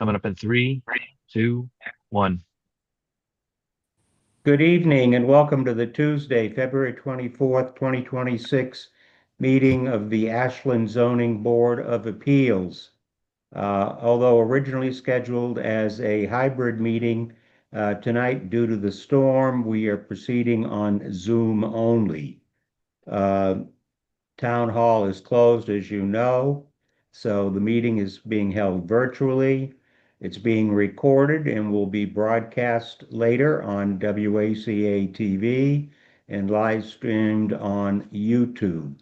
coming up in 3, 2, 1. Good evening and welcome to the Tuesday, February 24th, 2026 meeting of the Ashland Zoning Board of Appeals. Although originally scheduled as a hybrid meeting tonight due to the storm, we are proceeding on Zoom only. Town Hall is closed, as you know, so the meeting is being held virtually. It's being recorded and will be broadcast later on WACA-TV and live streamed on YouTube.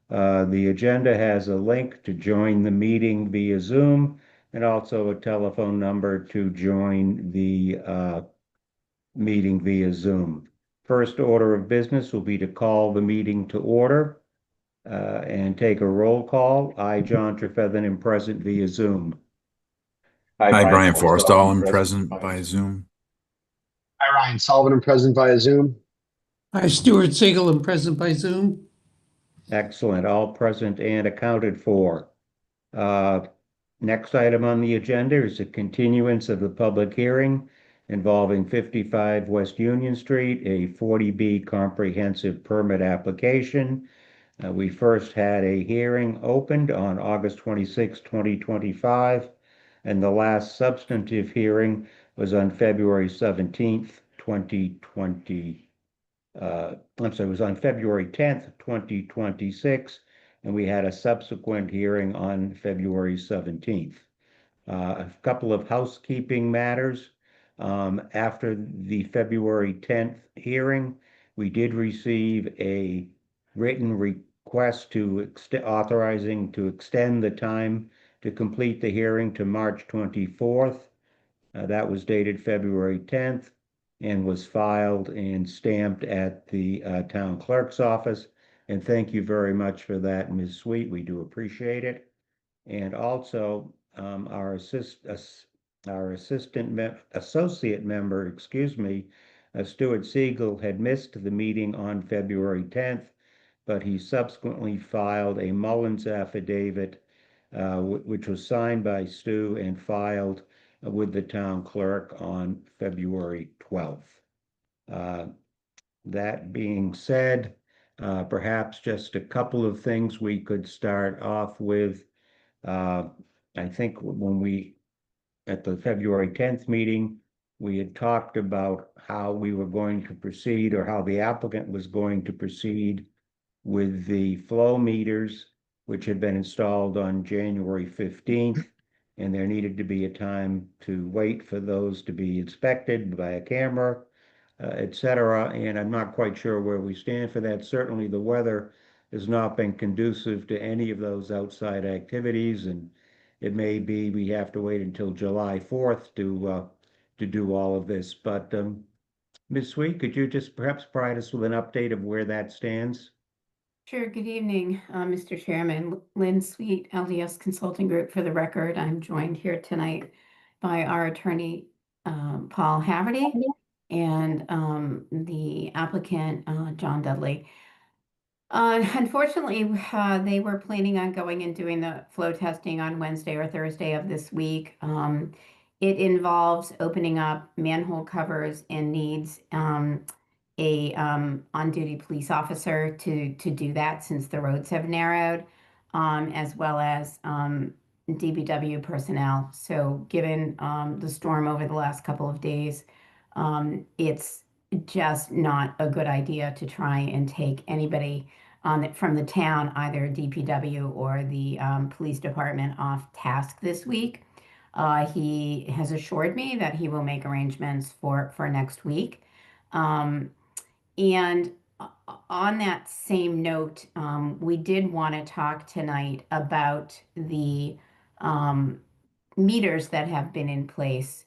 The agenda has a link to join the meeting via Zoom and also a telephone number to join the meeting via Zoom. First order of business will be to call the meeting to order and take a roll call. I, John Trefethen, am present via Zoom. Hi, Brian Forrestall. I'm present by Zoom. Hi, Ryan Sullivan. I'm present via Zoom. Hi, Stuart Siegel. I'm present by Zoom. Excellent. All present and accounted for. Next item on the agenda is a continuance of the public hearing involving 55 West Union Street, a 40B comprehensive permit application. We first had a hearing opened on August 26, 2025, and the last substantive hearing was on February 17th, 2020. It was on February 10th, 2026, and we had a subsequent hearing on February 17th. A couple of housekeeping matters. After the February 10th hearing, we did receive a written request to authorizing to extend the time to complete the hearing to March 24th. That was dated February 10th and was filed and stamped at the town clerk's office. And thank you very much for that, Ms. Sweet. We do appreciate it. And also, our associate member, Stuart Siegel, had missed the meeting on February 10th, but he subsequently filed a Mullins affidavit, which was signed by Stu and filed with the town clerk on February 12th. That being said, perhaps just a couple of things we could start off with. I think at the February 10th meeting, we had talked about how we were going to proceed, or how the applicant was going to proceed with the flow meters, which had been installed on January 15th, and there needed to be a time to wait for those to be inspected by a camera, etc. And I'm not quite sure where we stand for that. Certainly the weather has not been conducive to any of those outside activities, and it may be we have to wait until July 4th to do all of this. But Ms. Sweet, could you just perhaps provide us with an update of where that stands? Sure. Good evening, Mr. Chairman. Lynn Sweet, LDS Consulting Group. For the record, I'm joined here tonight by our attorney, Paul Haverty, and the applicant, John Dudley. Unfortunately, they were planning on going and doing the flow testing on Wednesday or Thursday of this week. It involves opening up manhole covers and needs a on-duty police officer to do that, since the roads have narrowed, as well as DPW personnel. So given the storm over the last couple of days, it's just not a good idea to try and take anybody from the town, either DPW or the police department, off task this week. He has assured me that he will make arrangements for next week. And on that same note, we did want to talk tonight about the meters that have been in place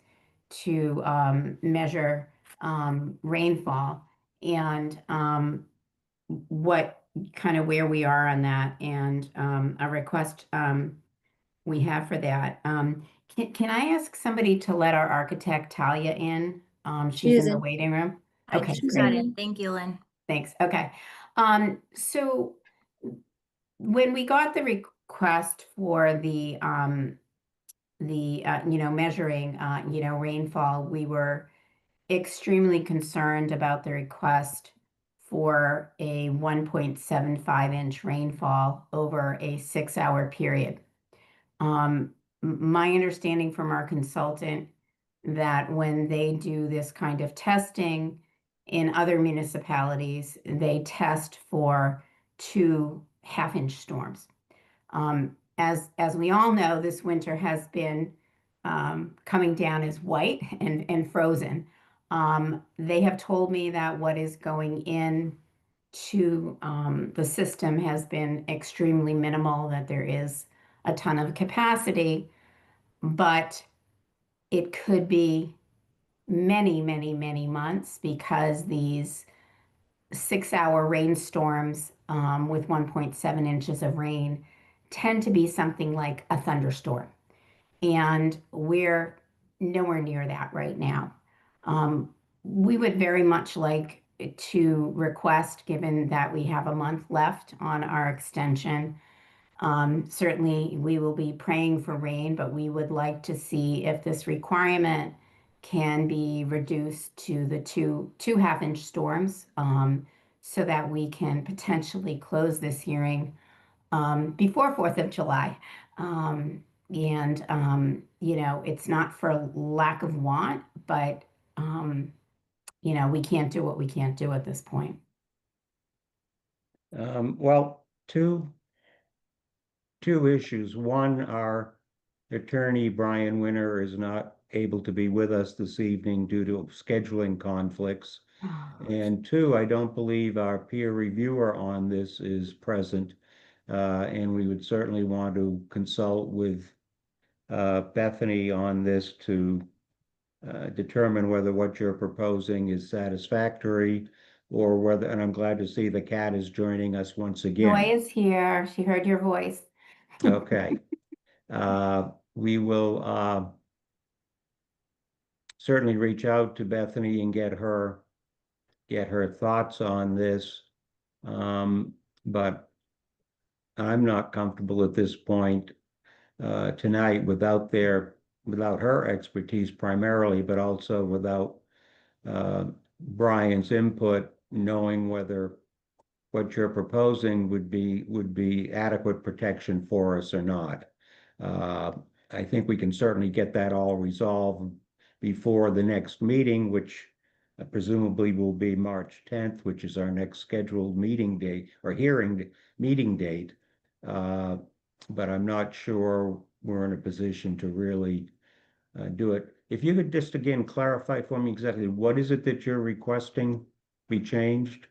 to measure rainfall, and where we are on that, and a request we have for that. Can I ask somebody to let our architect Talia in? She's in the waiting room. Okay, I just got it. Thank you, Lynn. Thanks. Okay. So when we got the request for the measuring, rainfall, we were extremely concerned about the request for a 1.75-inch rainfall over a 6-hour period. My understanding from our consultant that when they do this kind of testing in other municipalities, they test for 2 half-inch storms. As we all know, this winter has been coming down as white and frozen. They have told me that what is going in to the system has been extremely minimal, that there is a ton of capacity, but it could be many, many, many months because these 6-hour rainstorms with 1.7 inches of rain tend to be something like a thunderstorm. And we're nowhere near that right now. We would very much like to request, given that we have a month left on our extension, certainly we will be praying for rain, but we would like to see if this requirement can be reduced to the two half-inch storms, so that we can potentially close this hearing before 4th of July. It's not for lack of want, but we can't do what we can't do at this point. Well, two issues. One, our attorney, Brian Winter, is not able to be with us this evening due to scheduling conflicts. And two, I don't believe our peer reviewer on this is present. And we would certainly want to consult with Bethany on this to determine whether what you're proposing is satisfactory or whether, and I'm glad to see the cat is joining us once again. Joy is here. She heard your voice. Okay. We will certainly reach out to Bethany and get her thoughts on this. But I'm not comfortable at this point tonight without her expertise primarily, but also without Brian's input, knowing whether what you're proposing would be adequate protection for us or not. I think we can certainly get that all resolved before the next meeting, which presumably will be March 10th, which is our next scheduled meeting date or meeting date. But I'm not sure we're in a position to really do it. If you could just again clarify for me exactly what is it that you're requesting be changed?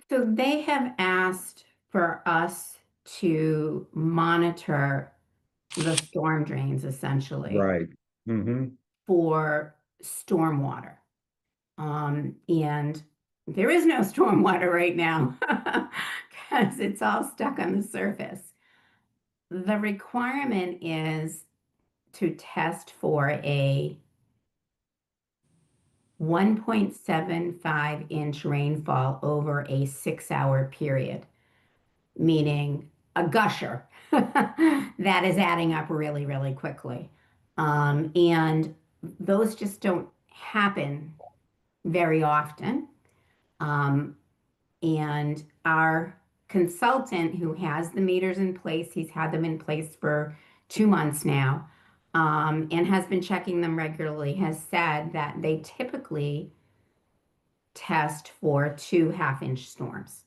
So they have asked for us to monitor the storm drains essentially. Right. Mm-hmm. For stormwater. And there is no stormwater right now because it's all stuck on the surface. The requirement is to test for a 1.75-inch rainfall over a 6-hour period, meaning a gusher that is adding up really, really quickly. And those just don't happen very often. And our consultant who has the meters in place, he's had them in place for 2 months now, and has been checking them regularly, has said that they typically test for 2 half-inch storms.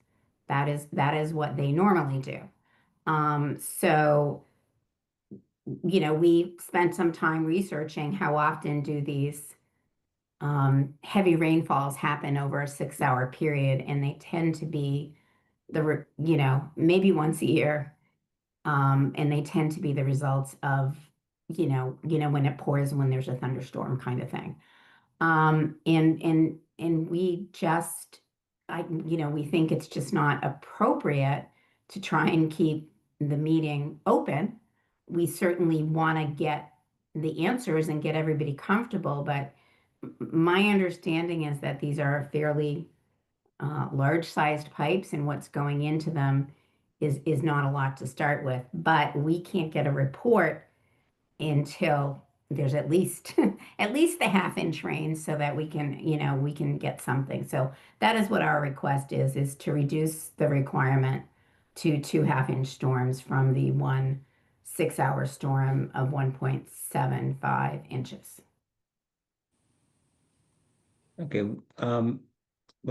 That is what they normally do. So we spent some time researching how often do these heavy rainfalls happen over a 6-hour period, and they tend to be maybe once a year, and they tend to be the results of when it pours, when there's a thunderstorm kind of thing. And we just we think it's just not appropriate to try and keep the meeting open. We certainly want to get the answers and get everybody comfortable, but my understanding is that these are fairly large-sized pipes, and what's going into them is not a lot to start with. But we can't get a report until there's at least at least the half-inch rain so that we can, we can get something. So that is what our request is to reduce the requirement to 2 half-inch storms from the 1 6-hour storm of 1.75 inches. Okay, well,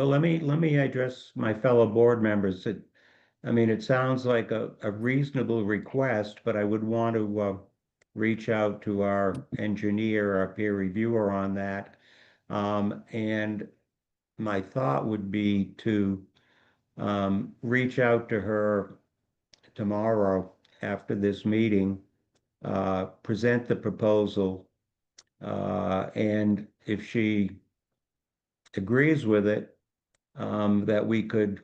let me address my fellow board members. It sounds like a reasonable request, but I would want to reach out to our engineer, our peer reviewer on that. And my thought would be to reach out to her tomorrow after this meeting, present the proposal, and if she agrees with it, that we could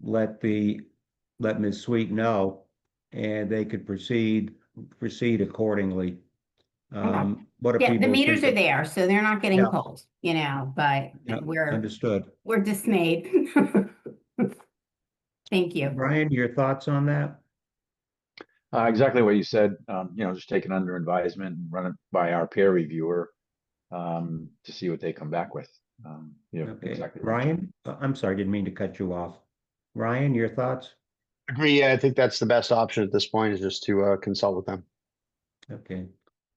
let Ms. Sweet know, and they could proceed accordingly. What do Yeah, the people meters think are there, so they're not getting Yeah. pulled, but Yeah, we're understood. dismayed. Thank you. Brian, your thoughts on that? Exactly what you said, just take it under advisement and run it by our peer reviewer to see what they come back with. Okay, Exactly. Ryan, I'm sorry, didn't mean to cut you off. Ryan, your thoughts? Agree. Yeah, I think that's the best option at this point is just to consult with them. Okay,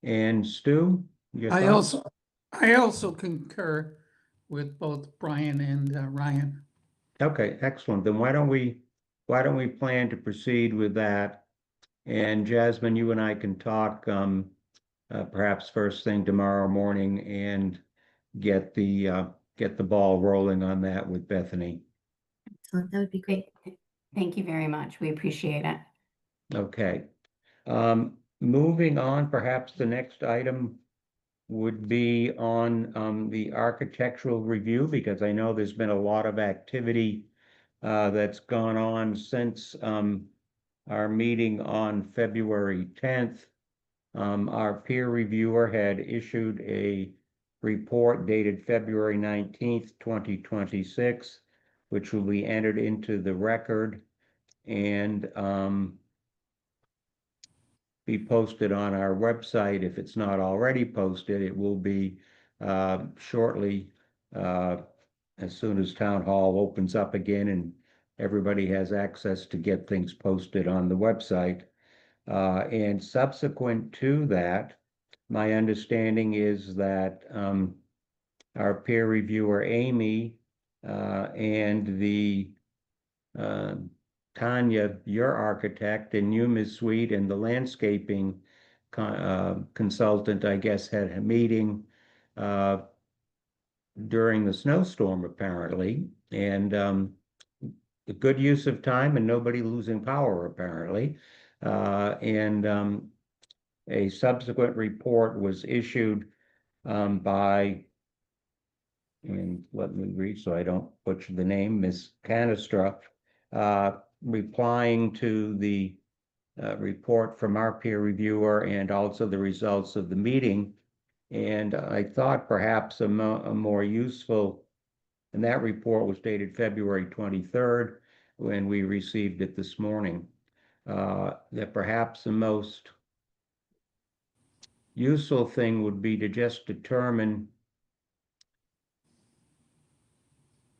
and Stu, your I thoughts? also concur with both Brian and Ryan. Okay, excellent. Then why don't we plan to proceed with that? And Jasmine, you and I can talk perhaps first thing tomorrow morning and get the ball rolling on that with Bethany. Excellent. That would be great. Thank you very much. We appreciate it. Okay. Moving on, perhaps the next item would be on the architectural review, because I know there's been a lot of activity that's gone on since our meeting on February 10th. Our peer reviewer had issued a report dated February 19th, 2026, which will be entered into the record and be posted on our website. If it's not already posted, it will be shortly, as soon as town hall opens up again and everybody has access to get things posted on the website. And subsequent to that, my understanding is that our peer reviewer, Amy, and the Tanya, your architect, and you, Ms. Sweet, and the landscaping consultant, I guess, had a meeting during the snowstorm, apparently, and a good use of time and nobody losing power, apparently. And a subsequent report was issued by, and let me read so I don't butcher the name, Ms. Canestra, replying to the report from our peer reviewer and also the results of the meeting. And I thought perhaps a more useful, and that report was dated February 23rd when we received it this morning, that perhaps the most useful thing would be to just determine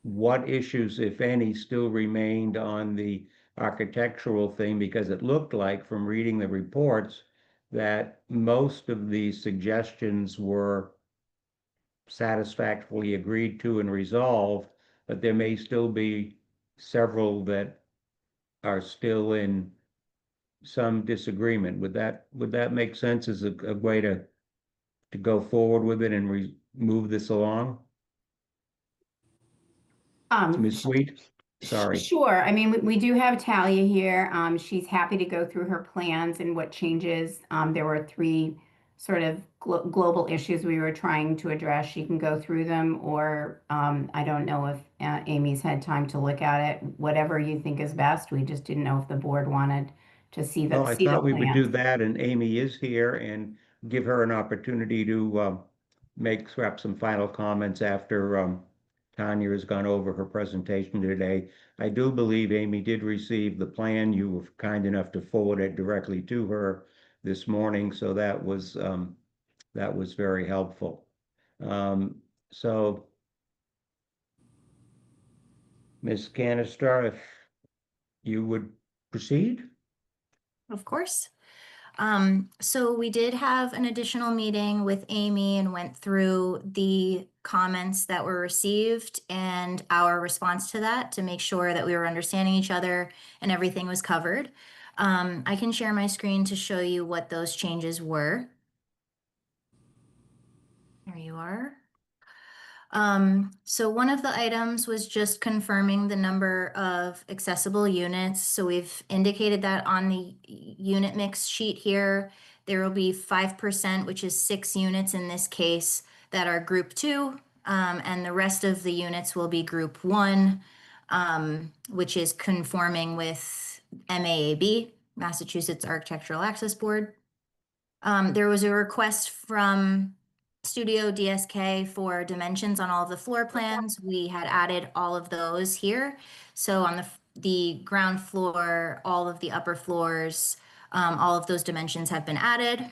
what issues, if any, still remained on the architectural thing, because it looked like from reading the reports that most of the suggestions were satisfactorily agreed to and resolved, but there may still be several that are still in some disagreement. Would that make sense as a way to go forward with it and move this along? Ms. Sweet, sorry. Sure. I mean, we do have Talia here. She's happy to go through her plans and what changes. There were 3 sort of global issues we were trying to address. She can go through them, or I don't know if Amy's had time to look at it. Whatever you think is best. We just didn't know if the board wanted to see the Well, I thought we would do plans. that, and Amy is here, and give her an opportunity to make perhaps some final comments after Tanya has gone over her presentation today. I do believe Amy did receive the plan. You were kind enough to forward it directly to her this morning, so that was that was very helpful. So Ms. Canistar, if you would proceed? Of course. So we did have an additional meeting with Amy and went through the comments that were received and our response to that to make sure that we were understanding each other and everything was covered. I can share my screen to show you what those changes were. There you are. So one of the items was just confirming the number of accessible units. So we've indicated that on the unit mix sheet here. There will be 5%, which is 6 units in this case, that are group 2, and the rest of the units will be group 1, which is conforming with MAAB, Massachusetts Architectural Access Board. There was a request from Studio DSK for dimensions on all of the floor plans. We had added all of those here. So on the ground floor, all of the upper floors, all of those dimensions have been added.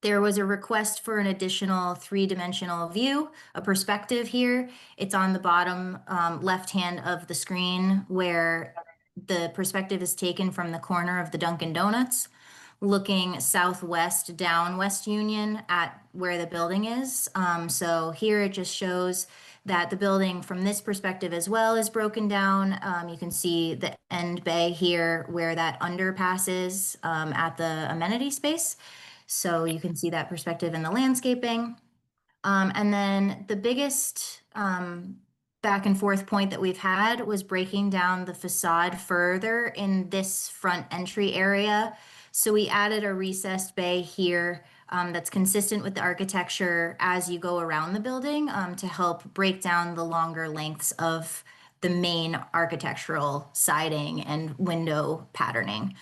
There was a request for an additional 3-dimensional view, a perspective here. It's on the bottom left hand of the screen where the perspective is taken from the corner of the Dunkin' Donuts, looking southwest down West Union at where the building is. So here it just shows that the building from this perspective as well is broken down. You can see the end bay here where that underpass is at the amenity space. So you can see that perspective in the landscaping. And then the biggest back and forth point that we've had was breaking down the facade further in this front entry area. So we added a recessed bay here that's consistent with the architecture as you go around the building to help break down the longer lengths of the main architectural siding and window patterning,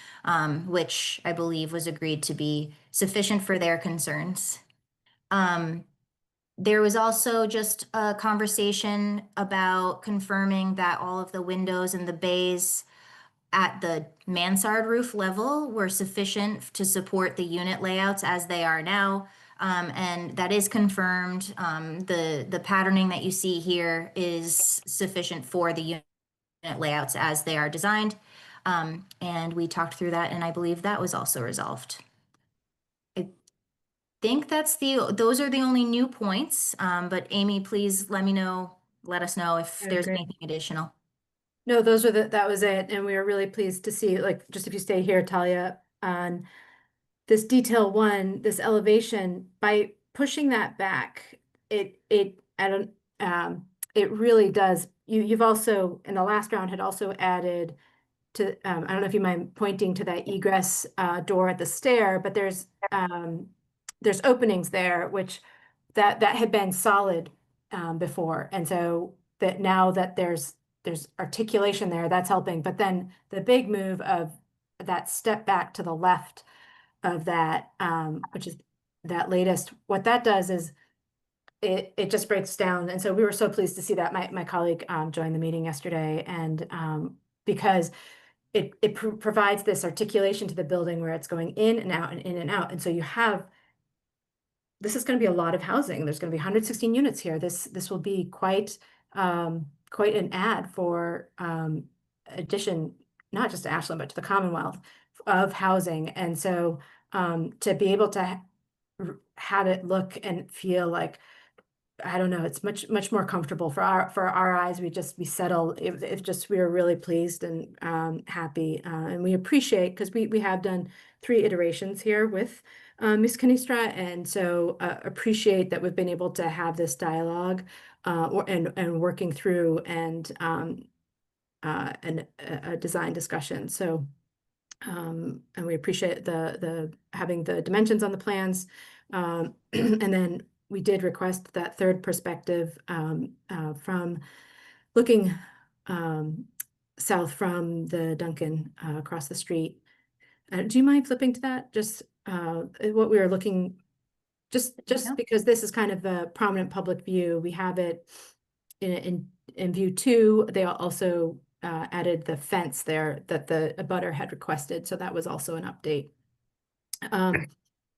which I believe was agreed to be sufficient for their concerns. There was also just a conversation about confirming that all of the windows and the bays at the mansard roof level were sufficient to support the unit layouts as they are now. And that is confirmed. The patterning that you see here is sufficient for the unit layouts as they are designed. And we talked through that, and I believe that was also resolved. I think those are the only new points. But Amy, please let us know if there's Great. anything additional. No, that was it. And we were really pleased to see, like, just if you stay here, Talia, on this detail 1, this elevation, by pushing that back, it really does. You've also, in the last round, had also added to, I don't know if you mind pointing to that egress door at the stair, but there's openings there, which that had been solid before. And so that now that there's articulation there, that's helping. But then the big move of that step back to the left of that, which is that latest, what that does is it just breaks down. And so we were so pleased to see that. My colleague joined the meeting yesterday, and because it provides this articulation to the building where it's going in and out and in and out. And so this is going to be a lot of housing. There's going to be 116 units here. This will be quite an add for addition, not just to Ashland, but to the Commonwealth of housing. And so to be able to have it look and feel like, I don't know, it's much more comfortable for our eyes. We settle. We were really pleased and happy, and we appreciate, because we have done 3 iterations here with Ms. Canistra, and so appreciate that we've been able to have this dialogue and working through and a design discussion. So and we appreciate the having the dimensions on the plans, and then we did request that 3rd perspective from looking south from the Dunkin' across the street. Do you mind flipping to that? Just what we were looking, just because this is kind of a prominent public view. We have it in view 2. They also added the fence there that the abutter had requested. So that was also an update.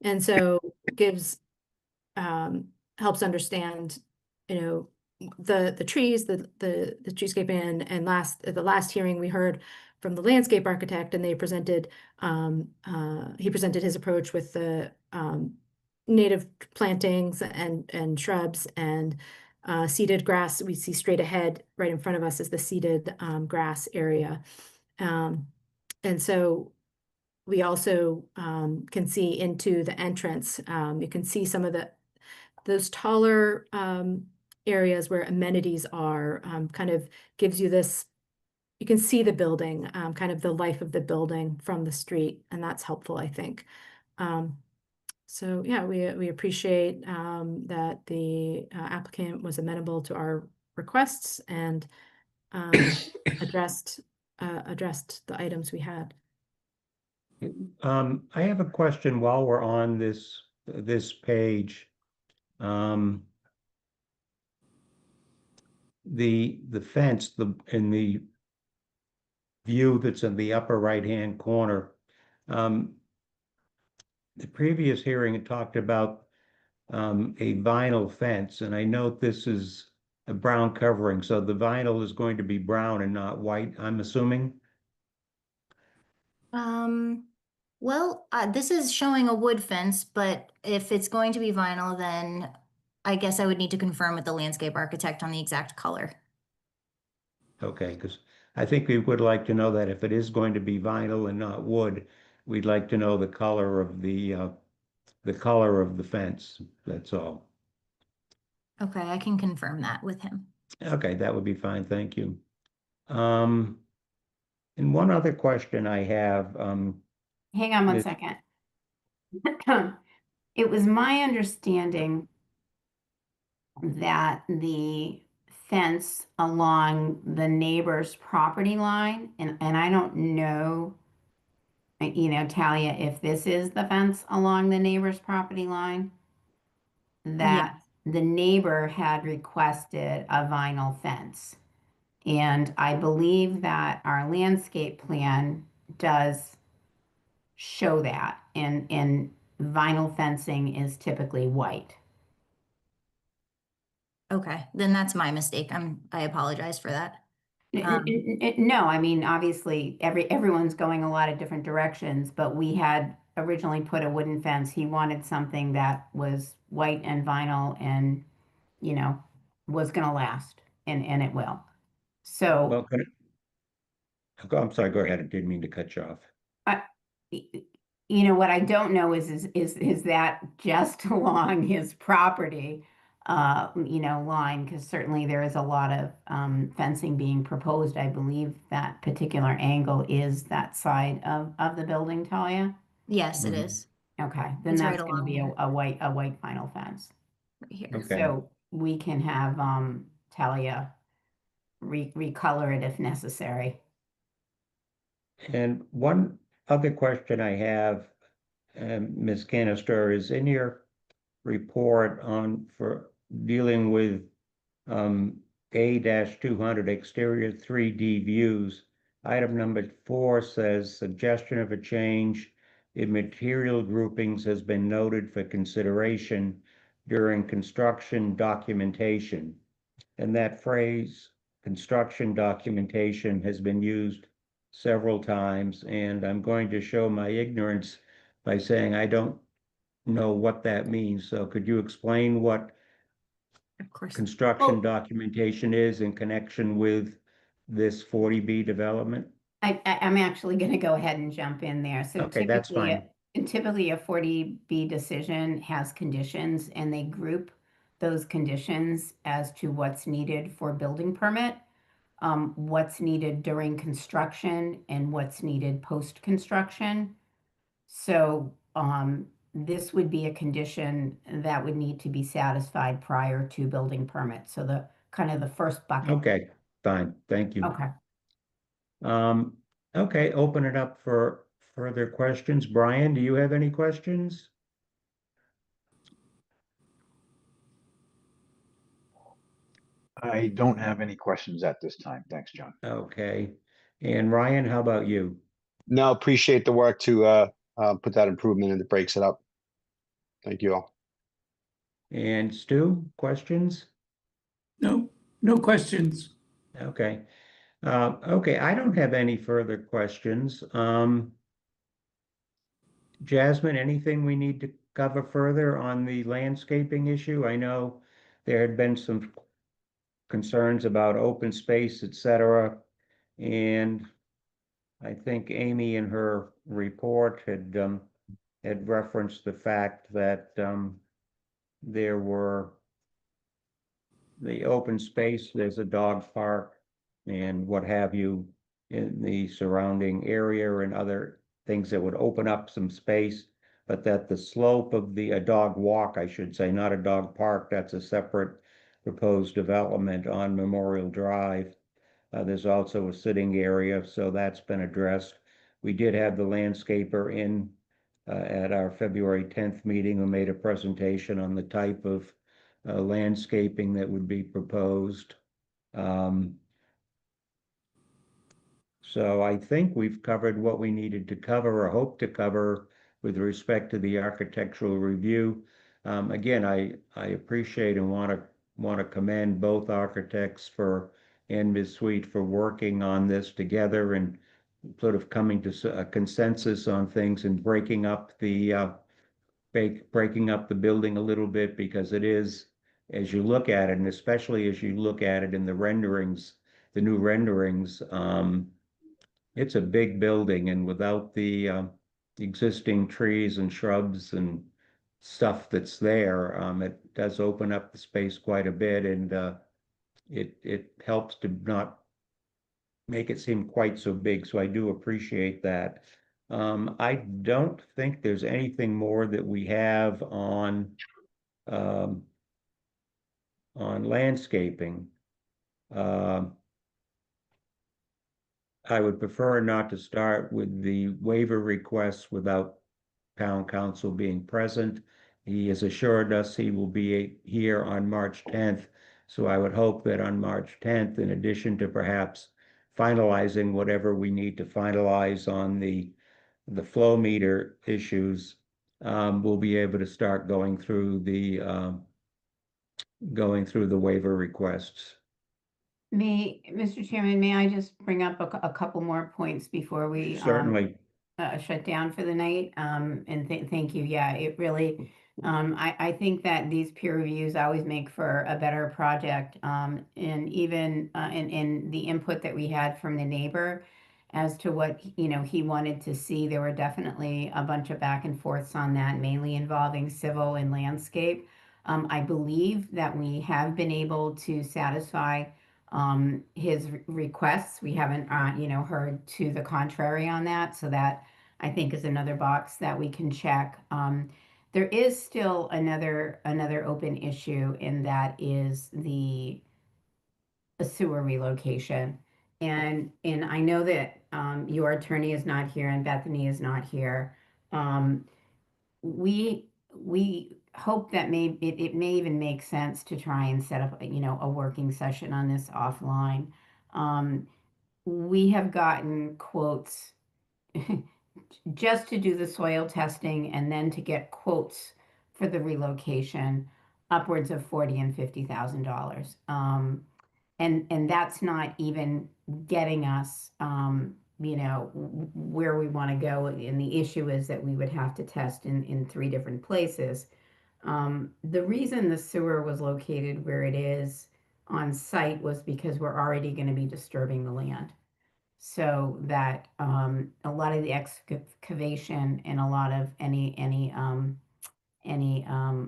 And so gives helps understand, you know, the trees, the treescape, and the last hearing we heard from the landscape architect, and they presented he presented his approach with the native plantings and shrubs and seeded grass. We see straight ahead right in front of us is the seeded grass area. And so we also can see into the entrance. You can see some of those taller areas where amenities are, kind of gives you this, you can see the building, kind of the life of the building from the street, and that's helpful, I think. So yeah, we appreciate that the applicant was amenable to our requests and addressed the items we had. I have a question while we're on this page. The fence, in the view that's in the upper right-hand corner. The previous hearing it talked about a vinyl fence, and I note this is a brown covering, so the vinyl is going to be brown and not white, I'm assuming. Well, this is showing a wood fence, but if it's going to be vinyl, then I guess I would need to confirm with the landscape architect on the exact color. Okay, because I think we would like to know that if it is going to be vinyl and not wood, we'd like to know the color of the fence. That's all. Okay, I can confirm that with him. Okay, that would be fine. Thank you. And one other question I have. Hang on one Yes. second. It was my understanding that the fence along the neighbor's property line, and I don't know, Talia, if this is the fence along the neighbor's property line, that the neighbor had requested a vinyl fence. And I believe that our landscape plan does show that, and vinyl fencing is typically white. Okay, then that's my mistake. I apologize for that. No, I mean, obviously, everyone's going a lot of different directions, but we had originally put a wooden fence. He wanted something that was white and vinyl and, was gonna last, and it will. So, Well, I'm sorry, go ahead. I didn't mean to cut you off. what I don't know is that just along his property, line, because certainly there is a lot of fencing being proposed. I believe that particular angle is that side of the building, Talia. Yes, it Mhm. is. Okay, then It's right that's going to along be here. a white vinyl fence. Right here. Okay. So we can have Talia recolor it if necessary. And one other question I have, Ms. Canister, is in your report for dealing with A-200 exterior 3D views. Item number 4 says suggestion of a change in material groupings has been noted for consideration during construction documentation. And that phrase, construction documentation, has been used several times, and I'm going to show my ignorance by saying I don't know what that means. So could you explain what Of course. construction Well, documentation is in connection with this 40B development? I'm actually going to go ahead and jump in there. So Okay, that's fine. Typically a 40B decision has conditions, and they group those conditions as to what's needed for building permit, what's needed during construction, and what's needed post-construction. So this would be a condition that would need to be satisfied prior to building permit. So the kind of the first bucket. Okay, fine. Thank you. Okay. Okay, open it up for further questions. Brian, do you have any questions? I don't have any questions at this time. Thanks, John. Okay. And Ryan, how about you? No, appreciate the work to put that improvement in that breaks it up. Thank you all. And Stu, questions? No, no questions. Okay. Okay, I don't have any further questions. Jasmine, anything we need to cover further on the landscaping issue? I know there had been some concerns about open space, et cetera. And I think Amy in her report had referenced the fact that there were the open space, there's a dog park and what have you in the surrounding area and other things that would open up some space, but that the slope of a dog walk, I should say, not a dog park, that's a separate proposed development on Memorial Drive. There's also a sitting area, so that's been addressed. We did have the landscaper in at our February 10th meeting who made a presentation on the type of landscaping that would be proposed. So I think we've covered what we needed to cover or hope to cover with respect to the architectural review. Again, I appreciate and want to commend both architects and Ms. Sweet for working on this together and sort of coming to a consensus on things and breaking up the building a little bit, because it is, as you look at it, and especially as you look at it in the renderings, the new renderings, it's a big building, and without the existing trees and shrubs and stuff that's there, it does open up the space quite a bit, and it helps to not make it seem quite so big. So I do appreciate that. I don't think there's anything more that we have um, on landscaping. I would prefer not to start with the waiver requests without town council being present. He has assured us he will be here on March 10th. So I would hope that on March 10th, in addition to perhaps finalizing whatever we need to finalize on the flow meter issues, we'll be able to start going through the waiver requests. Mr. Chairman, may I just bring up a couple more points before we Certainly. shut down for the night? And thank you. Yeah, it really, I think that these peer reviews always make for a better project. And even in the input that we had from the neighbor as to what, he wanted to see, there were definitely a bunch of back and forths on that, mainly involving civil and landscape. I believe that we have been able to satisfy his requests. We haven't, heard to the contrary on that. So that, I think, is another box that we can check. There is still another open issue, and that is the sewer relocation. And I know that your attorney is not here and Bethany is not here. We hope that it may even make sense to try and set up, a working session on this offline. We have gotten quotes just to do the soil testing and then to get quotes for the relocation upwards of $40,000 and $50,000. And that's not even getting us, where we want to go. And the issue is that we would have to test in 3 different places. The reason the sewer was located where it is on site was because we're already going to be disturbing the land. So that a lot of the excavation and a lot of any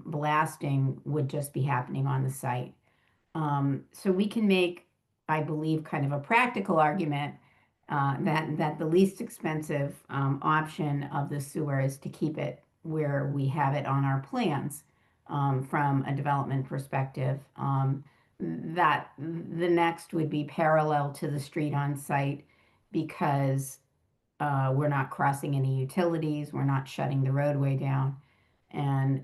blasting would just be happening on the site. So we can make, I believe, kind of a practical argument that the least expensive option of the sewer is to keep it where we have it on our plans from a development perspective. That the next would be parallel to the street on site, because we're not crossing any utilities, we're not shutting the roadway down, and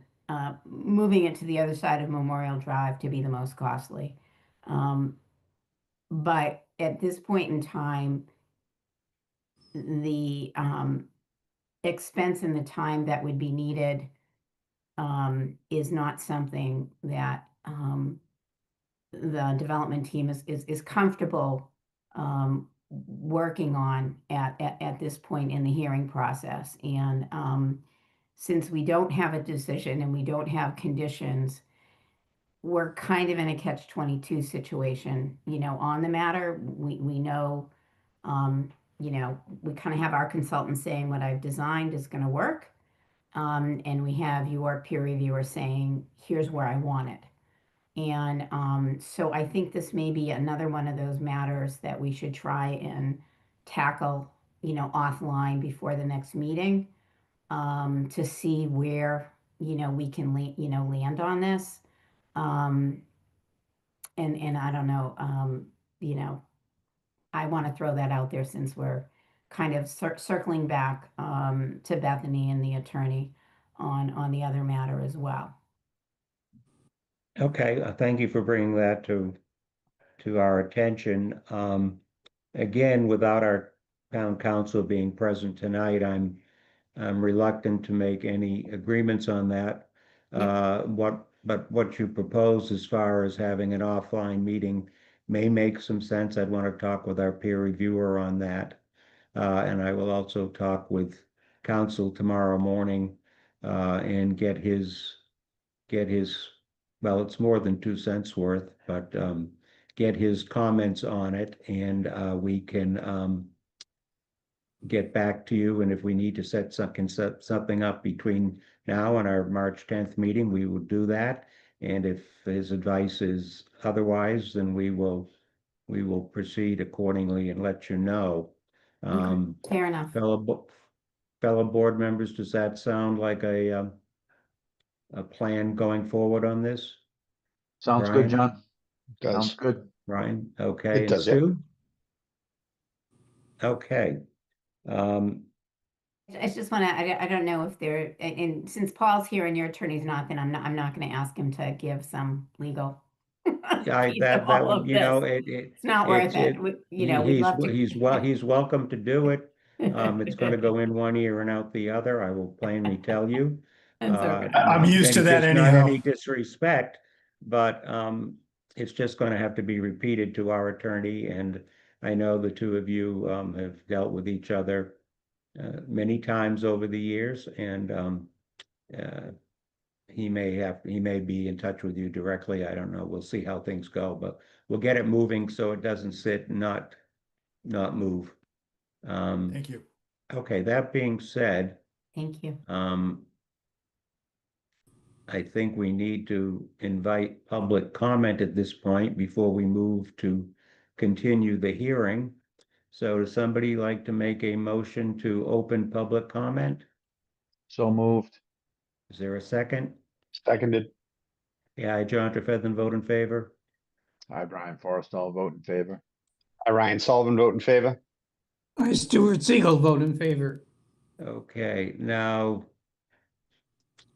moving it to the other side of Memorial Drive to be the most costly. But at this point in time, the expense and the time that would be needed is not something that the development team is comfortable working on at this point in the hearing process. And since we don't have a decision and we don't have conditions, we're kind of in a catch-22 situation, on the matter. We know, we kind of have our consultant saying what I've designed is going to work. And we have your peer reviewer saying, here's where I want it. And so I think this may be another one of those matters that we should try and tackle, offline before the next meeting, to see where, we can land on this. And I don't know, I want to throw that out there since we're kind of circling back to Bethany and the attorney on the other matter as well. Okay, thank you for bringing that to our attention. Again, without our town council being present tonight, I'm reluctant to make any agreements on that. But what you propose as far as having an offline meeting may make some sense. I'd want to talk with our peer reviewer on that. And I will also talk with council tomorrow morning and get his, well, it's more than 2 cents worth, but get his comments on it, and we can get back to you. And if we need to set something up between now and our March 10th meeting, we will do that. And if his advice is otherwise, then we will proceed accordingly and let you know. Fair enough. Fellow board members, does that sound like a plan going forward on this? Sounds Brian? good, John. Sounds Does. good. Ryan, okay, It and does, yeah. Stu? Okay. I just want to, I don't know if there, and since Paul's here and your attorney's not, then I'm not going to ask him to give some legal. I, piece that of all would, of you know, this. it. It's not worth it's- it. We'd love to. He's welcome to do it. It's going to go in one ear and out the other, I will plainly tell you. That's okay. I'm used to that It's not anyhow. any disrespect, but it's just going to have to be repeated to our attorney. And I know the two of you have dealt with each other many times over the years, and he may be in touch with you directly. I don't know. We'll see how things go, but we'll get it moving so it doesn't sit and not move. Thank you. Okay, that being said, Thank you. I think we need to invite public comment at this point before we move to continue the hearing. So does somebody like to make a motion to open public comment? So moved. Is there a second? Seconded. Yeah, John Trefethan, vote in favor. I, Brian Forrestall, vote in favor. I, Ryan Sullivan, vote in favor. I, Stuart Siegel, vote in favor. Okay, now,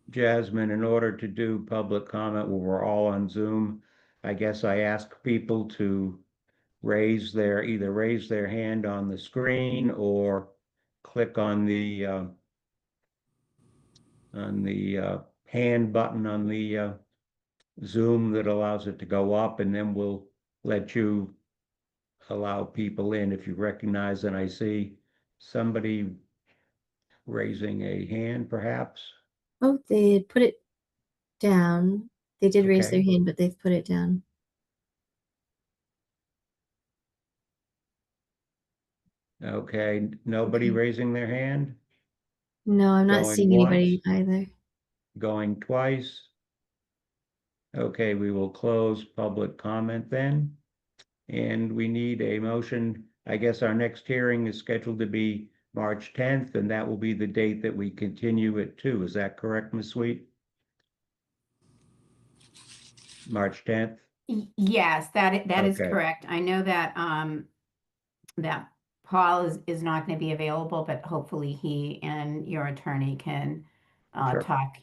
Jasmine, in order to do public comment when we're all on Zoom, I guess I ask people to either raise their hand on the screen or click on the hand button on the Zoom that allows it to go up, and then we'll let you allow people in if you recognize. And I see somebody raising a hand, perhaps. Oh, they had put it down. They did raise their Okay. hand, but they've put it down. Okay, nobody Okay. raising their hand? No, I'm not Going seeing anybody either. Going twice? Okay, we will close public comment then. And we need a motion. I guess our next hearing is scheduled to be March 10th, and that will be the date that we continue it to. Is that correct, Ms. Sweet? March 10th? Yes, that is Okay. correct. I know that that Paul is not going to be available, but hopefully he and your attorney can Sure. talk,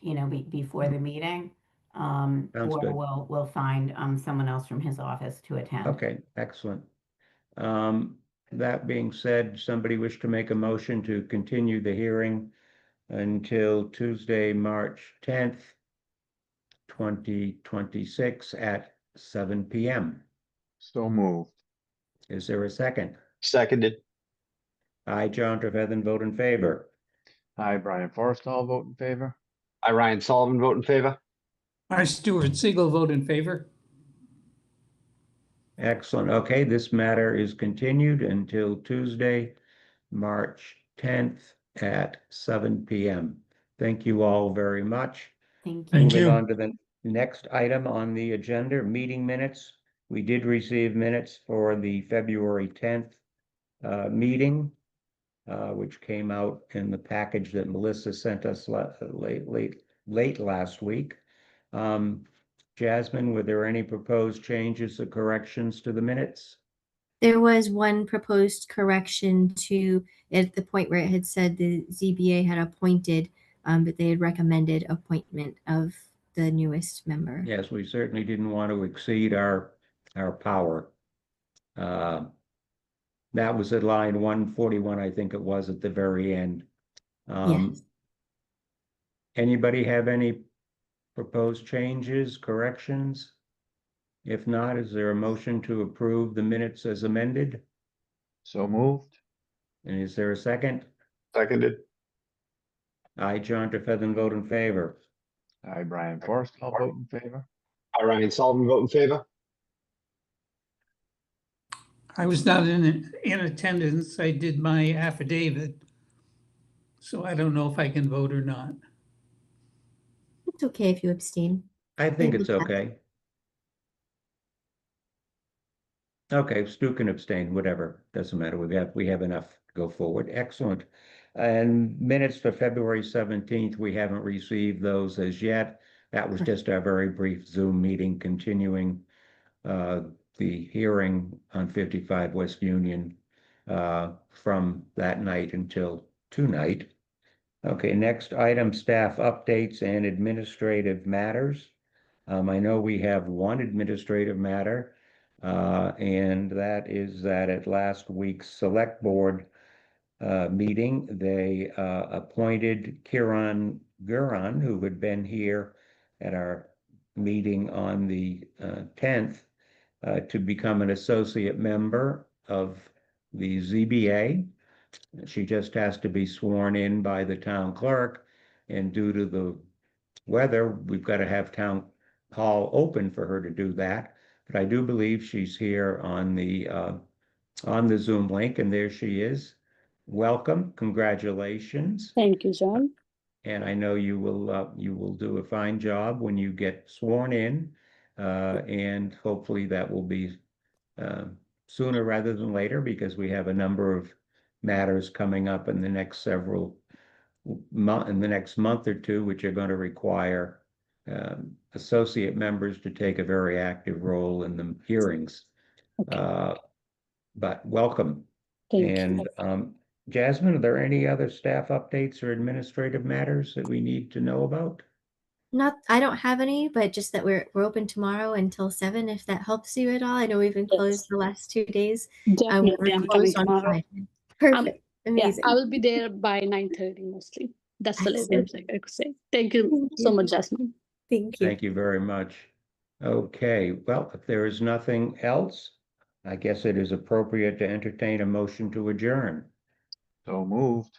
before the meeting. Sounds Or good. we'll find someone else from his office to attend. Okay, excellent. That being said, somebody wish to make a motion to continue the hearing until Tuesday, March 10th 2026 at 7 p.m. So moved. Is there a second? Seconded. I, John Trefethan, vote in favor. Hi, Brian Forrestall, vote in favor. I, Ryan Sullivan, vote in favor. I, Stuart Siegel, vote in favor. Excellent. Okay, this matter is continued until Tuesday, March 10th at 7 p.m. Thank you all very much. Thank you. Thank Moving you. on to the next item on the agenda, meeting minutes. We did receive minutes for the February 10th meeting, which came out in the package that Melissa sent us late last week. Jasmine, were there any proposed changes or corrections to the minutes? There was one proposed correction to at the point where it had said the ZBA had appointed, but they had recommended appointment of the newest member. Yes, we certainly didn't want to exceed our power. That was at line 141, I think it was at the very end. Yes. Anybody have any proposed changes, corrections? If not, is there a motion to approve the minutes as amended? So moved. And is there a second? Seconded. I, John Trefethan, vote in favor. Hi, Brian Forrestall, vote in favor. I, Ryan Sullivan, vote in favor. I was not in attendance. I did my affidavit. So I don't know if I can vote or not. It's okay if you abstain. I think it's okay. Okay, Stu can abstain, whatever, doesn't matter. We have enough to go forward. Excellent. And minutes for February 17th, we haven't received those as yet. That was just our very brief Zoom meeting continuing the hearing on 55 West Union from that night until tonight. Okay, next item, staff updates and administrative matters. I know we have one administrative matter, and that is that at last week's select board meeting, they appointed Kiran Guran, who had been here at our meeting on the 10th, to become an associate member of the ZBA. She just has to be sworn in by the town clerk, and due to the weather, we've got to have town hall open for her to do that. But I do believe she's here on the Zoom link, and there she is. Welcome, congratulations. Thank you, John. And I know you will do a fine job when you get sworn in, and hopefully that will be sooner rather than later, because we have a number of matters coming up in the next month or two, which are going to require associate members to take a very active role in the hearings. Okay. But welcome. Thank And you. Jasmine, are there any other staff updates or administrative matters that we need to know about? I don't have any, but just that we're open tomorrow until 7, if that helps you at all. I know we've been closed the last 2 days. Definitely, We're I'm coming closed on tomorrow. Friday. Perfect. Yeah, Amazing. I will be there by 9:30 mostly. That's the Excellent. latest I could say. Thank you so much, Jasmine. Thank you. Thank you very much. Okay, well, if there is nothing else, I guess it is appropriate to entertain a motion to adjourn. So moved.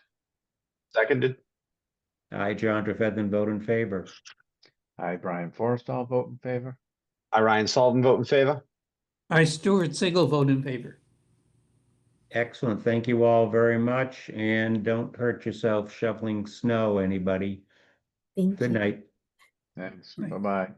Seconded. I, John Trefethan, vote in favor. Hi, Brian Forrestall, vote in favor. I, Ryan Sullivan, vote in favor. I, Stuart Siegel, vote in favor. Excellent. Thank you all very much. And don't hurt yourself shoveling snow, anybody. Thank Good you. night. Thanks. Bye-bye.